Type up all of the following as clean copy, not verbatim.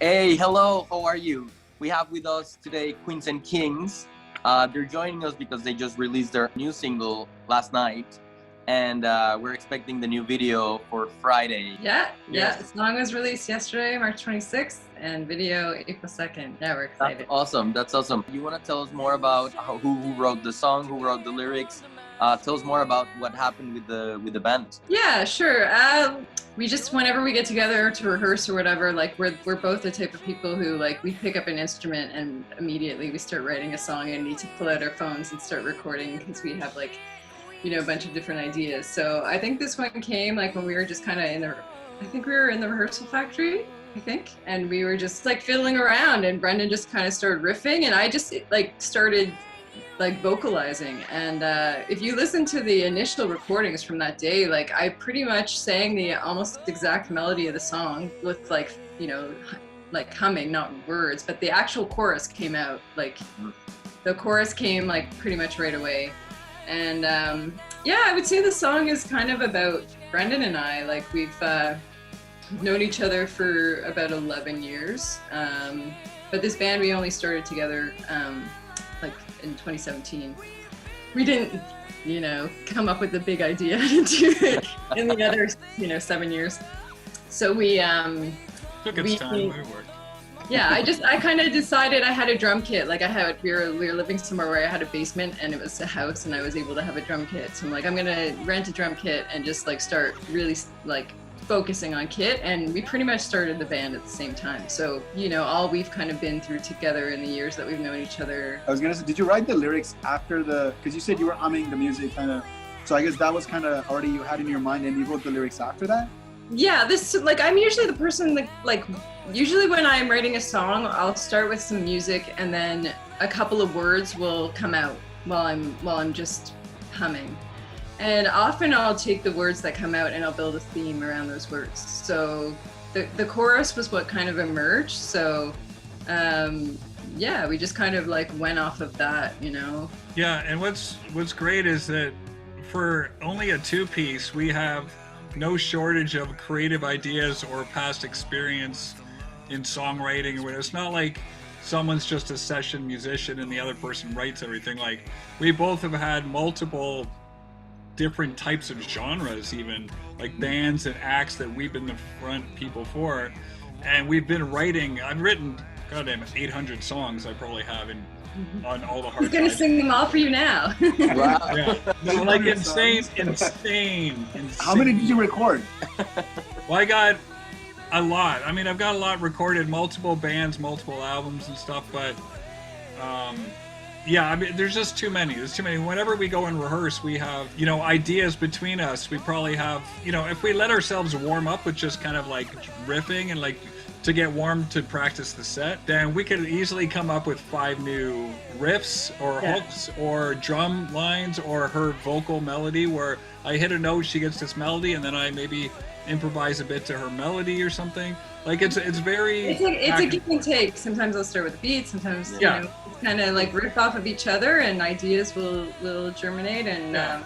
Hey, hello, how are you? We have with us today Queens and Kings. They're joining us because they just released their new single last night, and we're expecting the new video for Friday. Yeah. The song was released yesterday, March 26th, and video April 2nd. Yeah, we're excited. That's awesome. You want to tell us more about who wrote the song, who wrote the lyrics? Tell us more about what happened with the band. Yeah, sure. We just, whenever we get together to rehearse or whatever, like we're both the type of people who, like, we pick up an instrument and immediately we start writing a song and need to pull out our phones and start recording because we have, like, you know, a bunch of different ideas. So I think this one came like when we were just kind of we were in the rehearsal factory, I think, and we were just like fiddling around, and Brendan just kind of started riffing, and I just like started like vocalizing. And if you listen to the initial recordings from that day, like I pretty much sang the almost exact melody of the song with, like, you know, like humming, not words, but the actual chorus came out, like the chorus came like pretty much right away. And yeah, I would say the song is kind of about Brendan and I. Like we've known each other for about 11 years, but this band we only started together like in 2017. We didn't, you know, come up with the big idea to do it in the other, you know, 7 years. So we took its time. We worked. Yeah, I kind of decided I had a drum kit. Like we were living somewhere where I had a basement and it was a house and I was able to have a drum kit. So I'm like, I'm gonna rent a drum kit and just like start really like focusing on kit. And we pretty much started the band at the same time. So, you know, all we've kind of been through together in the years that we've known each other. I was gonna say, did you write the lyrics after because you said you were humming the music kind of, so I guess that was kind of already you had in your mind and you wrote the lyrics after that? Yeah, like I'm usually the person that, like, usually when I'm writing a song, I'll start with some music and then a couple of words will come out while I'm just humming. And often I'll take the words that come out and I'll build a theme around those words. So the chorus was what kind of emerged. So yeah, we just kind of like went off of that, you know. Yeah, and what's great is that for only a two-piece, we have no shortage of creative ideas or past experience in songwriting. It's not like someone's just a session musician and the other person writes everything. Like, we both have had multiple different types of genres, even like bands and acts that we've been the front people for, and we've been writing. I've written, goddamn, 800 songs I probably have on all the hard He's gonna sing them all for you now. Wow. Yeah. No, like insane. How many did you record? Well, I got a lot. I mean, I've got a lot recorded, multiple bands, multiple albums and stuff, but yeah, I mean, there's just too many. There's too many. Whenever we go and rehearse, we have, you know, ideas between us. We probably have, you know, if we let ourselves warm up with just kind of like riffing and like to get warm to practice the set, then we could easily come up with 5 new riffs or hooks or drum lines or her vocal melody where I hit a note, she gets this melody, and then I maybe improvise a bit to her melody or something. Like it's very... It's a give and take. Sometimes I'll start with a beat, sometimes, you know, it's kind of like riff off of each other and ideas will germinate, and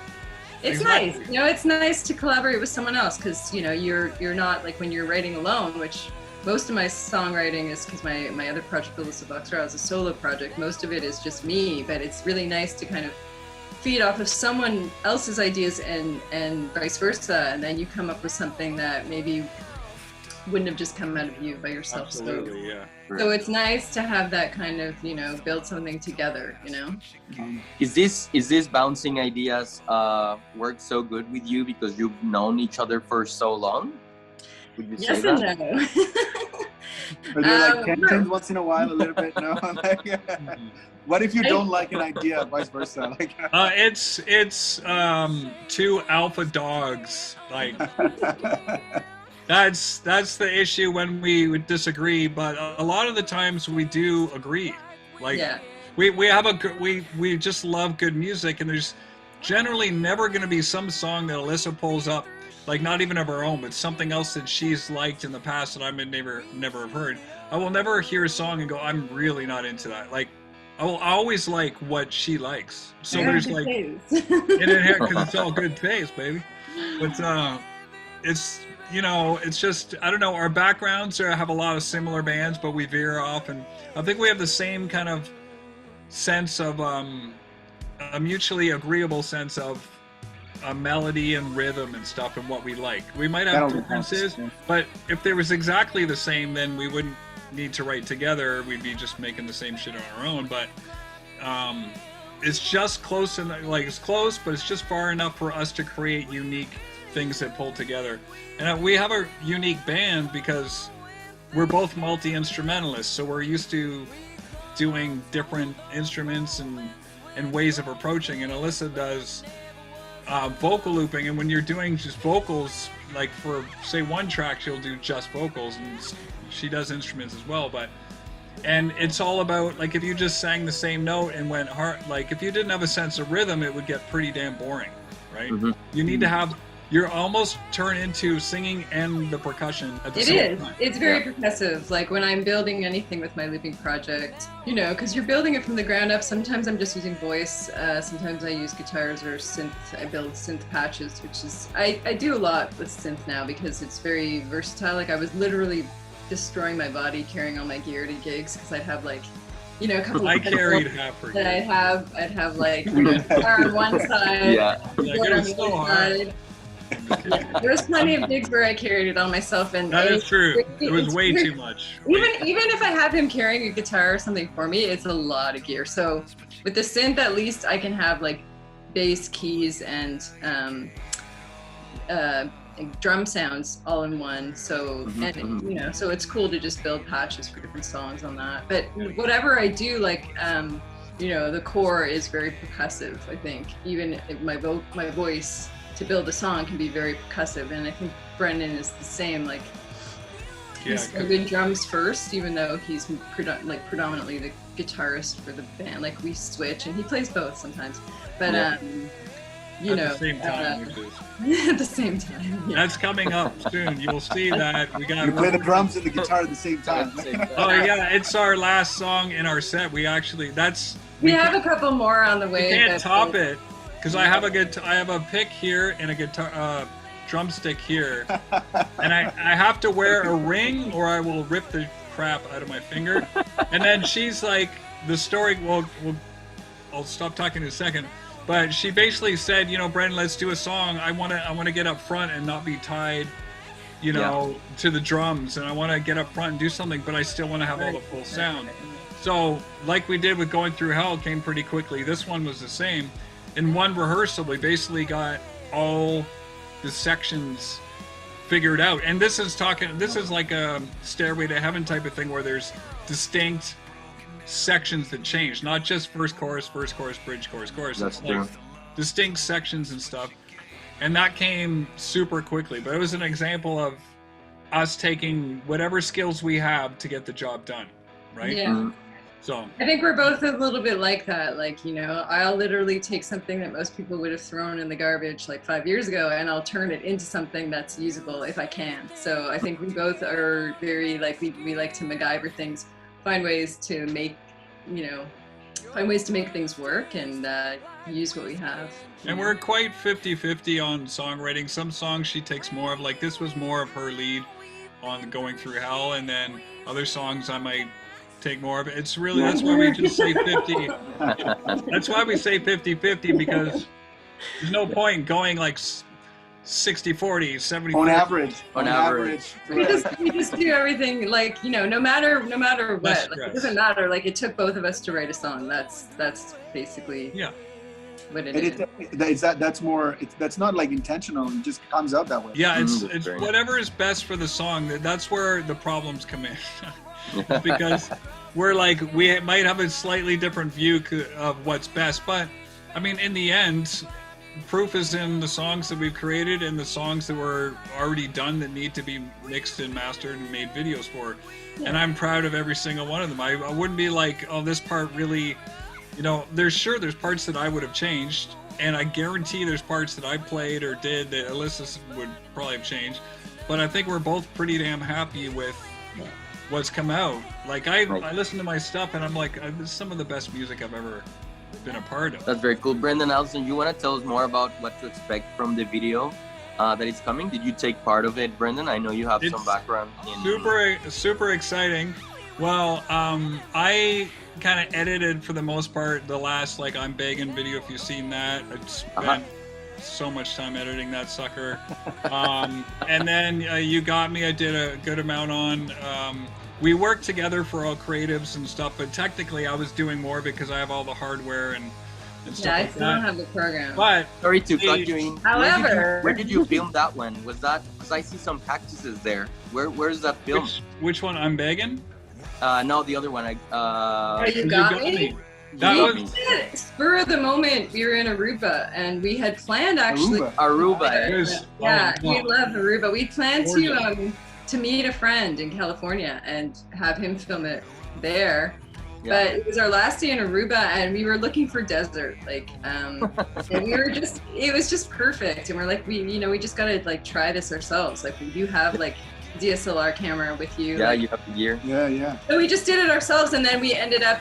it's nice. You know, it's nice to collaborate with someone else because, you know, you're not like when you're writing alone, which most of my songwriting is because my other project, The List of Boxer, is a solo project. Most of it is just me, but it's really nice to kind of feed off of someone else's ideas and vice versa, and then you come up with something that maybe wouldn't have just come out of you by yourself. Absolutely, so, yeah. So it's nice to have that kind of, you know, build something together, you know. Is this bouncing ideas work so good with you because you've known each other for so long? Would you yes say and that? no. Are there like tensions once in a while, a little bit? No. Like, what if you don't like an idea, vice versa? Like, it's 2 alpha dogs. Like, that's the issue when we would disagree. But a lot of the times we do agree. Like, we just love good music, and there's generally never going to be some song that Alyssa pulls up, like not even of her own, but something else that she's liked in the past that I would never have heard. I will never hear a song and go, I'm really not into that. Like, I will always like what she likes. So there's like, because it's all good taste, baby. But you know, it's just, I don't know, our backgrounds have a lot of similar bands, but we veer off, and I think we have the same kind of sense of a mutually agreeable sense of a melody and rhythm and stuff and what we like. We might have differences, but if there was exactly the same, then we wouldn't need to write together. We'd be just making the same shit on our own. But it's just close, and like it's close, but it's just far enough for us to create unique things that pull together. And we have a unique band because we're both multi-instrumentalists, so we're used to doing different instruments and ways of approaching. And Alyssa does vocal looping, and when you're doing just vocals, like for say one track, she'll do just vocals, and she does instruments as well. And it's all about, like, if you just sang the same note and went hard, like if you didn't have a sense of rhythm, it would get pretty damn boring, right? Mm-hmm. You need to have, you're almost turn into singing and the percussion at the same time. It's very percussive. Like when I'm building anything with my looping project, you know, because you're building it from the ground up. Sometimes I'm just using voice. Sometimes I use guitars or synth. I build synth patches, which is, I do a lot with synth now because it's very versatile. Like I was literally destroying my body carrying all my gear to gigs because I'd have like, you know, a couple I of carried half her gear. I'd have like guitar on one side, it was so hard. Yeah, there was plenty of gigs where I carried it on myself, and that is true. It was way too much. Even if I have him carrying a guitar or something for me, it's a lot of gear. So with the synth, at least I can have like bass, keys, and drum sounds all in one. So you know, so it's cool to just build patches for different songs on that. But whatever I do, like you know, the core is very percussive. I think even if my voice to build a song can be very percussive, and I think Brendan is the same. Like he's doing drums first, even though he's predominantly the guitarist for the band. Like we switch, and he plays both sometimes. But you know, at the same time, at the same time. Yeah. That's coming up soon. You'll see that we got. You play the drums and the guitar at the same time. Oh yeah, it's our last song in our set. We actually we have a couple more on the way. We can't top it. Because I have a pick here and a guitar, drumstick here, and I have to wear a ring or I will rip the crap out of my finger. And then she's like, the story. Well, I'll stop talking in a second. But she basically said, you know, Brendan, let's do a song. I want to get up front and not be tied, you know, to the drums, and I want to get up front and do something, but I still want to have all the full sound. So, like we did with Going Through Hell, it came pretty quickly. This one was the same. In one rehearsal, we basically got all the sections figured out. And this is like a Stairway to Heaven type of thing where there's distinct sections that change, not just verse, chorus, bridge, chorus. That's it's true. Like distinct sections and stuff. And that came super quickly. But it was an example of us taking whatever skills we have to get the job done, right? Yeah. Mm-hmm. So I think we're both a little bit like that. Like, you know, I'll literally take something that most people would have thrown in the garbage like 5 years ago, and I'll turn it into something that's usable if I can. So I think we both are very like, we like to MacGyver things, find ways to make things work and use what we have. And we're quite 50-50 on songwriting. Some songs she takes more of, like this was more of her lead on Going Through Hell, and then other songs I might take more of it. It's really, that's why we just say 50. That's why we say 50-50, because there's no point going like 60-40, 70-40. On average. We just do everything like, you know, no matter what. Like, it doesn't matter. Like it took both of us to write a song. That's basically what it is. That's not like intentional. It just comes out that way. Yeah, it's whatever is best for the song. That's where the problems come in. Because we might have a slightly different view of what's best, but I mean, in the end, proof is in the songs that we've created and the songs that were already done that need to be mixed and mastered and made videos for. And I'm proud of every single one of them. I wouldn't be like, oh, this part really, you know, there's parts that I would have changed, and I guarantee there's parts that I played or did that Alyssa would probably have changed. But I think we're both pretty damn happy with what's come out. Like I listen to my stuff and I'm like, this is some of the best music I've ever been a part of. That's very cool. Brendan, Alison, you want to tell us more about what to expect from the video that is coming. Did you take part of it, Brendan? I know you have some background in super exciting. Well, I kind of edited for the most part the last like I'm Begging video. If you've seen that, I spent so much time editing that sucker. And then You Got Me, I did a good amount on. We worked together for all creatives and stuff, but technically I was doing more because I have all the hardware and stuff I like still don't have the program. But sorry to cut you in. However, where did you film that one? Was that because I see some cactuses there? Where's that film? Which one? I'm Begging? No, the other one. You Got Me? That was spur of the moment. We were in Aruba, and we had planned actually. Aruba. Yeah, we love Aruba. We planned to meet a friend in California and have him film it there. Yeah. But it was our last day in Aruba, and we were looking for desert, like, and we were just, it was just perfect. And we're like, we just gotta like try this ourselves. Like, we do have like DSLR camera with you. Yeah, like, you have the gear. Yeah. So we just did it ourselves, and then we ended up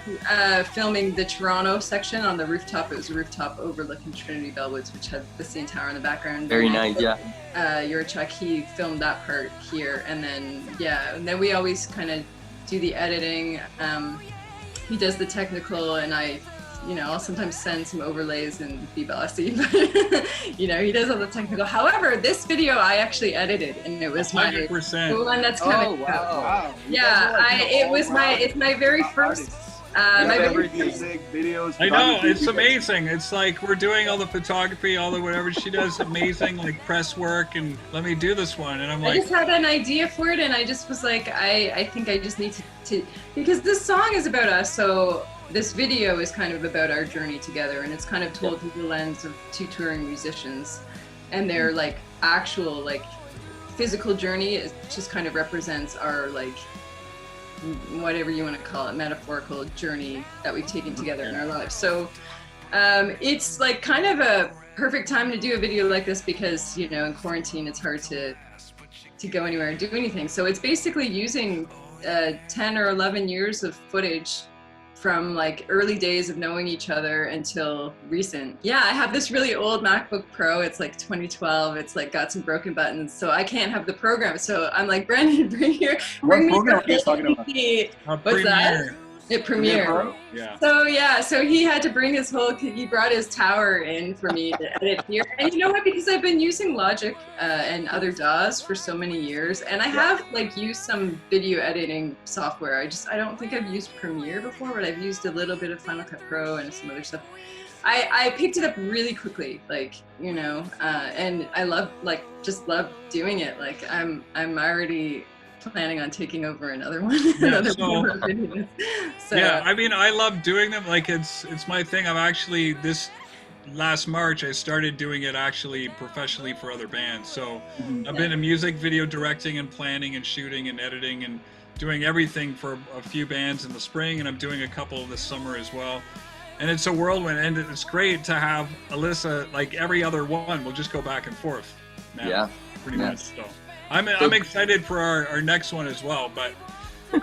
filming the Toronto section on the rooftop. It was a rooftop overlooking Trinity Bellwoods, which had the CN Tower in the background. Very nice, yeah. Yurchuk, he filmed that part here, and then we always kind of do the editing. He does the technical, and I'll sometimes send some overlays and be bossy, but he does all the technical. However, this video I actually edited, and it was 100%. the one that's coming out. Wow. Yeah, it's my very first. My favorite music videos. I know, it's amazing. It's like we're doing all the photography, all the whatever she does, amazing like press work, and let me do this one. And I'm like, I just had an idea for it, and I just was like, I think I just need to because this song is about us, so this video is kind of about our journey together, and it's kind of told through the lens of two touring musicians, and their like actual like physical journey. It just kind of represents our like whatever you want to call it, metaphorical journey that we've taken together in our lives. So it's like kind of a perfect time to do a video like this because in quarantine it's hard to go anywhere and do anything. So it's basically using 10 or 11 years of footage from like early days of knowing each other until recent. Yeah, I have this really old MacBook Pro. It's like 2012. It's like got some broken buttons, so I can't have the program. So I'm like, Brendan, bring what program are you talking about? What's Premiere. that? Premiere. Yeah. So he had to bring he brought his tower in for me to edit here. And you know what? Because I've been using Logic and other DAWs for so many years, and I have like used some video editing software. I don't think I've used Premiere before, but I've used a little bit of Final Cut Pro and some other stuff. I picked it up really quickly, like, and I love doing it. Like I'm already planning on taking over another one. Yeah, I mean, I love doing them. Like it's my thing. I'm actually this last March I started doing it actually professionally for other bands. So I've been in music video directing and planning and shooting and editing and doing everything for a few bands in the spring, and I'm doing a couple this summer as well. And it's a whirlwind, and it's great to have Alyssa. Like every other one, we'll just go back and forth now, pretty much. So I'm excited for our next one as well, but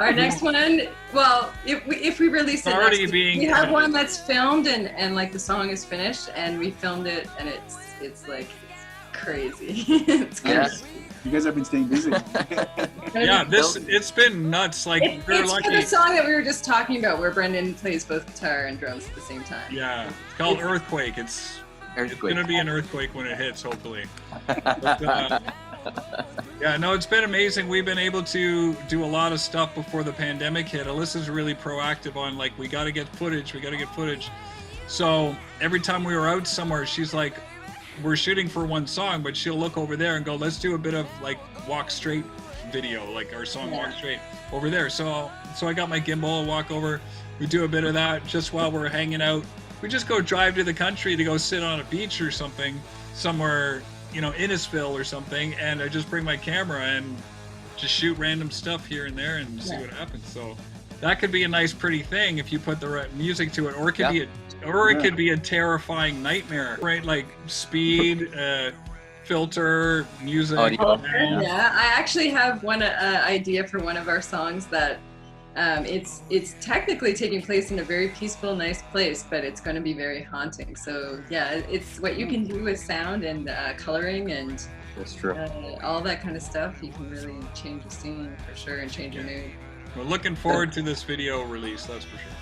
our next one, well, if we release it, we have one that's filmed and like the song is finished, and we filmed it, and it's like crazy. It's crazy. You guys have been staying busy. Yeah, it's been nuts. Like it's lucky. The song that we were just talking about, where Brendan plays both guitar and drums at the same time. Yeah, it's called Earthquake. It's gonna be an earthquake when it hits, hopefully. But, yeah, no, it's been amazing. We've been able to do a lot of stuff before the pandemic hit. Alyssa's really proactive on like, we got to get footage. So every time we were out somewhere, she's like, we're shooting for one song, but she'll look over there and go, let's do a bit of like Walk Straight video, like our song Walk Straight over there. So I got my gimbal, walk over, we do a bit of that just while we're hanging out. We just go drive to the country to go sit on a beach or something, somewhere, Innisfil or something, and I just bring my camera and just shoot random stuff here and there and see what happens. So that could be a nice, pretty thing if you put the right music to it, or it could be a terrifying nightmare, right? Like speed, filter, music. Yeah, I actually have one idea for one of our songs that It's technically taking place in a very peaceful, nice place, but it's going to be very haunting. So yeah, it's what you can do with sound and coloring and That's true. all that kind of stuff. You can really change the scene for sure and change your mood. We're looking forward to this video release, that's for sure.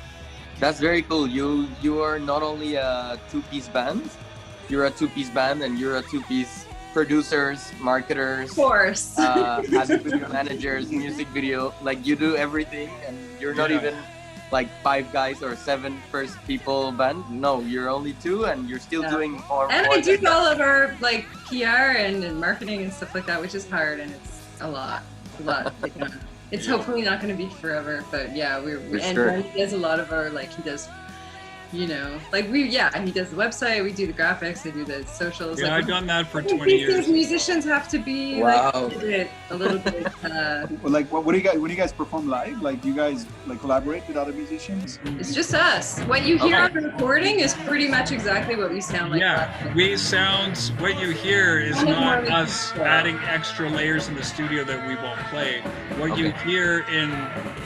That's very cool. You are not only a two-piece band, you're a two-piece band, and you're a two-piece producers, marketers, Of course. video managers, music video. Like you do everything, and you're not even like 5 guys or 7 first people band. No, you're only 2, and you're still doing more. And more I do all of our like PR and marketing and stuff like that, which is hard, and it's a lot. It's hopefully not going to be forever, but yeah, and he does a lot of our he does, you know, like he does the website, we do the graphics, I do the socials. Yeah, like, I've done that for 20 years. Musicians have to be like a little bit. Like, what do you guys when you guys perform live? Like, do you guys like collaborate with other musicians? It's just us. What you hear on the recording is pretty much exactly what we sound like. Yeah, what you hear is not us adding extra layers in the studio that we won't play. What you hear in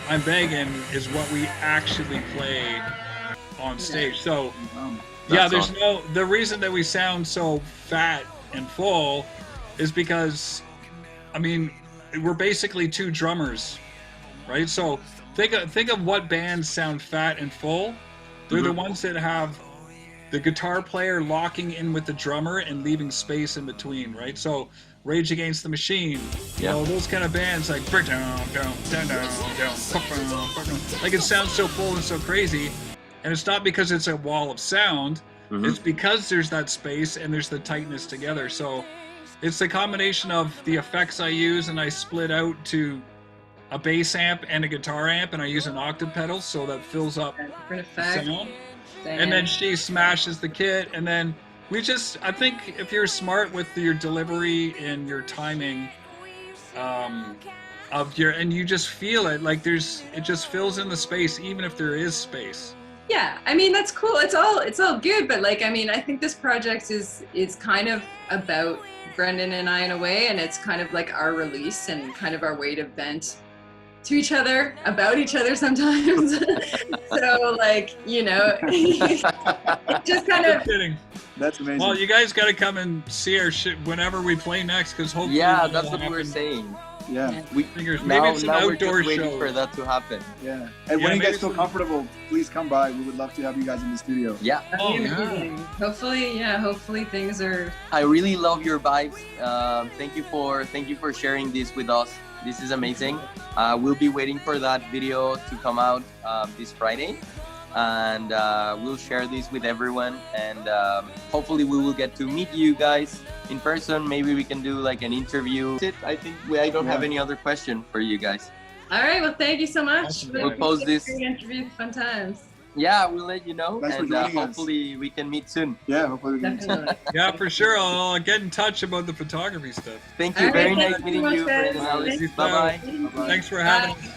I'm Begging is what we actually play on stage. So the reason that we sound so fat and full is because, I mean, we're basically 2 drummers, right? So think of what bands sound fat and full. They're the ones that have the guitar player locking in with the drummer and leaving space in between, right? So Rage Against the Machine, you know, those kind of bands like like it sounds so full and so crazy. And it's not because it's a wall of sound, it's because there's that space and there's the tightness together. So it's the combination of the effects I use, and I split out to a bass amp and a guitar amp, and I use an octave pedal so that fills up the sound. And then she smashes the kit, and then I think if you're smart with your delivery and your timing, and you just feel it, like it just fills in the space even if there is space. Yeah, I mean, that's cool. It's all good, but like, I mean, I think this project is kind of about Brendan and I in a way, and it's kind of like our release and kind of our way to vent to each other about each other sometimes. So like, you know, it's just kind of. That's amazing. Well, you guys got to come and see our shit whenever we play next, because hopefully. Yeah, that's what we were saying. Yeah. Maybe it's an outdoor we're just waiting show for that to happen. Yeah. And when you guys feel comfortable, please come by. We would love to have you guys in the studio. Yeah. Hopefully things are. I really love your vibes. Thank you for sharing this with us. This is amazing. We'll be waiting for that video to come out this Friday, and we'll share this with everyone, and hopefully we will get to meet you guys in person. Maybe we can do like an interview. I think I don't have any other question for you guys. All right, well, thank you so much. We'll post this. Great interview, fun times. Yeah, we'll let you know, and hopefully we can meet soon. Yeah, hopefully we can meet soon. Yeah, for sure. I'll get in touch about the photography stuff. Thank you. Very nice meeting you. Guys. Bye-bye. Thanks for having us.